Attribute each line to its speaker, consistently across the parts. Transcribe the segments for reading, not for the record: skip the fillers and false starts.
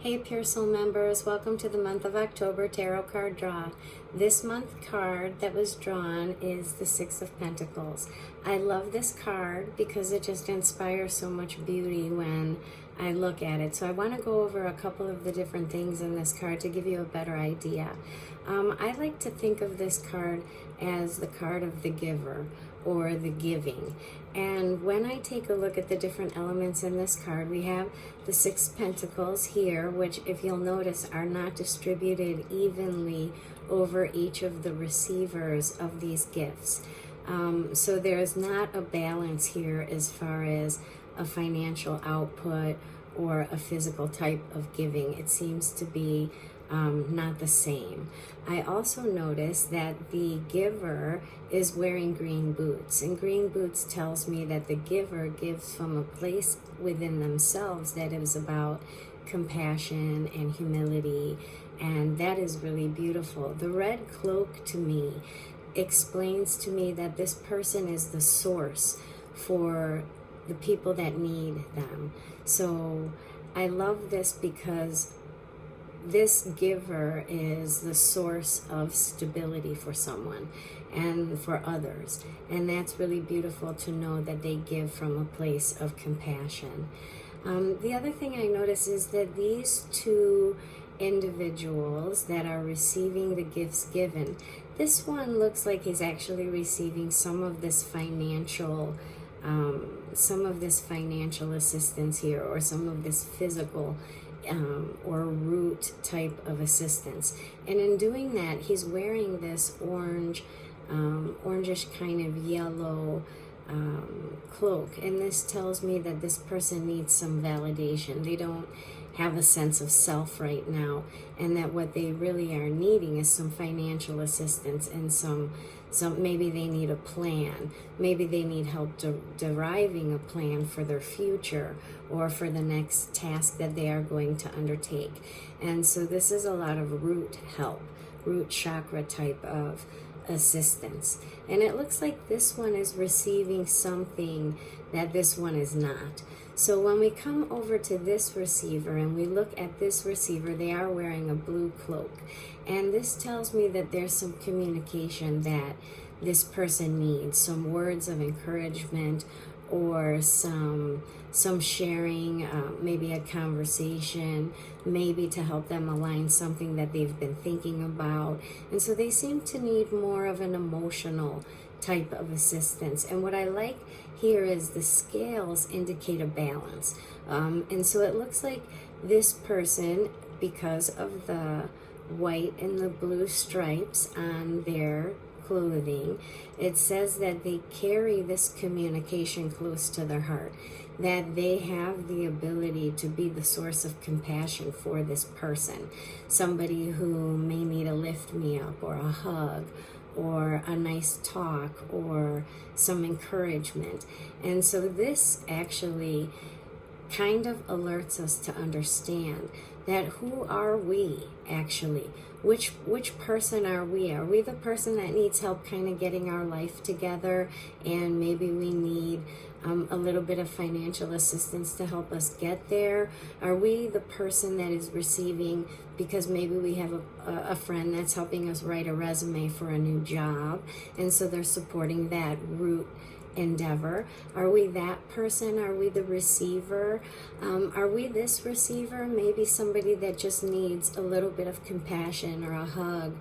Speaker 1: Hey Pure Soul members, welcome to the month of October Tarot card draw. This month card that was drawn is the Six of Pentacles. I love this card because it just inspires so much beauty when I look at it. So I want to go over a couple of the different things in this card to give you a better idea. I like to think of this card as the card of the giver or the giving. And when I take a look at the different elements in this card, we have the Six Pentacles here, which if you'll notice are not distributed evenly over each of the receivers of these gifts. So there's not a balance here as far as a financial output or a physical type of giving. It seems to be not the same. I also notice that the giver is wearing green boots, and green boots tells me that the giver gives from a place within themselves that is about compassion and humility, and that is really beautiful. The red cloak to me explains to me that this person is the source for the people that need them. So I love this because this giver is the source of stability for someone and for others. And that's really beautiful to know that they give from a place of compassion. The other thing I notice is that these two individuals that are receiving the gifts given, this one looks like he's actually receiving some of this financial assistance here, or some of this physical or root type of assistance. And in doing that, he's wearing this orangish kind of yellow cloak. And this tells me that this person needs some validation. They don't have a sense of self right now, and that what they really are needing is some financial assistance and some maybe they need a plan. Maybe they need help deriving a plan for their future or for the next task that they are going to undertake. And so this is a lot of root help, root chakra type of assistance. And it looks like this one is receiving something that this one is not. So when we come over to this receiver and we look at this receiver, they are wearing a blue cloak. And this tells me that there's some communication that this person needs, some words of encouragement or some sharing, maybe a conversation, maybe to help them align something that they've been thinking about. And so they seem to need more of an emotional type of assistance. And what I like here is the scales indicate a balance. And so it looks like this person, because of the white and the blue stripes on their clothing, it says that they carry this communication close to their heart, that they have the ability to be the source of compassion for this person, somebody who may need a lift me up or a hug or a nice talk or some encouragement. And so this actually kind of alerts us to understand that who are we actually? Which person are we? Are we the person that needs help kind of getting our life together, and maybe we need a little bit of financial assistance to help us get there? Are we the person that is receiving because maybe we have a friend that's helping us write a resume for a new job, and so they're supporting that root endeavor? Are we that person? Are we the receiver? Are we this receiver? Maybe somebody that just needs a little bit of compassion or a hug,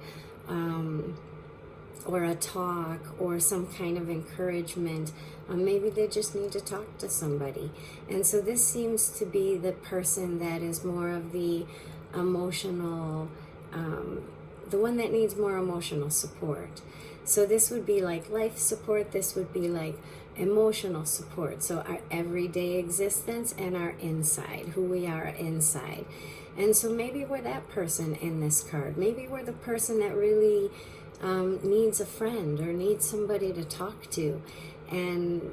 Speaker 1: or a talk or some kind of encouragement. Maybe they just need to talk to somebody. And so this seems to be the person that is more of the emotional, the one that needs more emotional support. So this would be like life support. This would be like emotional support. So our everyday existence and our inside, who we are inside. And so maybe we're that person in this card. Maybe we're the person that really needs a friend or needs somebody to talk to. And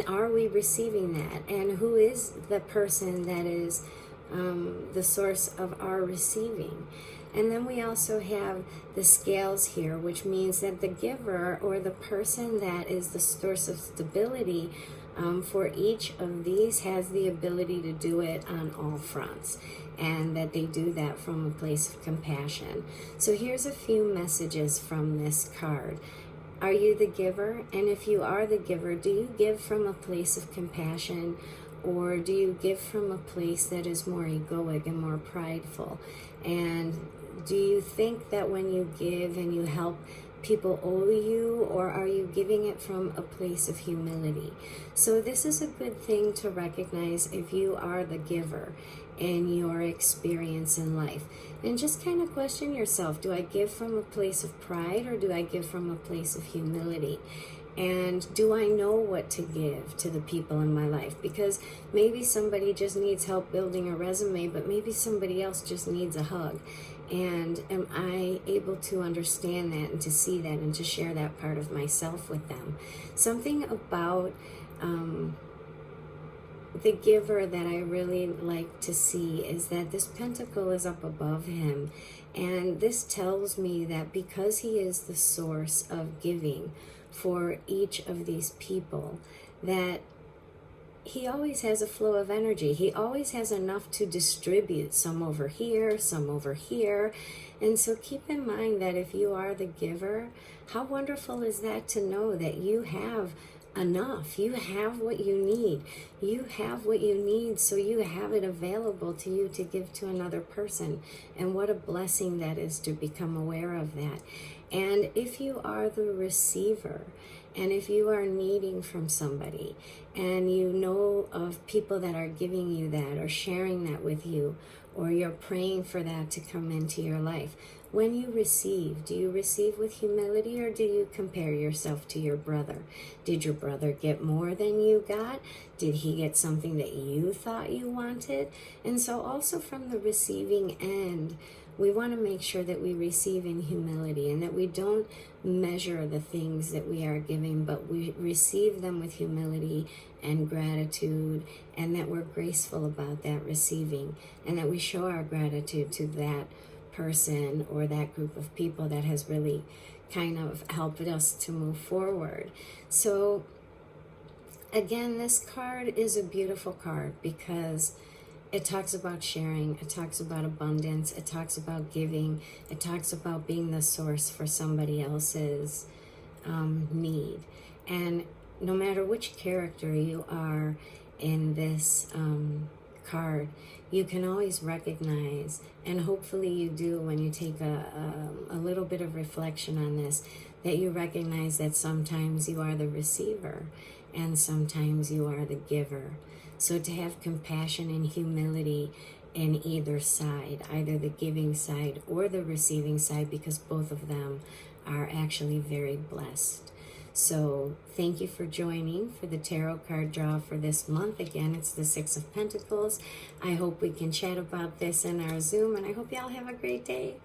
Speaker 1: are we receiving that? And who is the person that is the source of our receiving? And then we also have the scales here, which means that the giver or the person that is the source of stability for each of these has the ability to do it on all fronts, and that they do that from a place of compassion. So here's a few messages from this card. Are you the giver? And if you are the giver, do you give from a place of compassion, or do you give from a place that is more egoic and more prideful? And do you think that when you give and you help, people owe you, or are you giving it from a place of humility? So this is a good thing to recognize if you are the giver in your experience in life. And just kind of question yourself, do I give from a place of pride, or do I give from a place of humility? And do I know what to give to the people in my life? Because maybe somebody just needs help building a resume, but maybe somebody else just needs a hug. And am I able to understand that and to see that and to share that part of myself with them? Something about the giver that I really like to see is that this pentacle is up above him. And this tells me that because he is the source of giving for each of these people, that he always has a flow of energy. He always has enough to distribute, some over here, some over here. And so keep in mind that if you are the giver, how wonderful is that to know that you have enough. You have what you need. You have what you need, so you have it available to you to give to another person. And what a blessing that is to become aware of that. And if you are the receiver, and if you are needing from somebody, and you know of people that are giving you that or sharing that with you, or you're praying for that to come into your life, when you receive, do you receive with humility, or do you compare yourself to your brother? Did your brother get more than you got? Did he get something that you thought you wanted? And so also from the receiving end, we want to make sure that we receive in humility, and that we don't measure the things that we are giving, but we receive them with humility and gratitude, and that we're graceful about that receiving, and that we show our gratitude to that person or that group of people that has really kind of helped us to move forward. So again, this card is a beautiful card because it talks about sharing, it talks about abundance, it talks about giving, it talks about being the source for somebody else's need. And no matter which character you are in this card, you can always recognize, and hopefully you do when you take a little bit of reflection on this, that you recognize that sometimes you are the receiver and sometimes you are the giver. So to have compassion and humility in either side, either the giving side or the receiving side, because both of them are actually very blessed. So thank you for joining for the tarot card draw for this month. Again, it's the Six of Pentacles. I hope we can chat about this in our Zoom, and I hope y'all have a great day.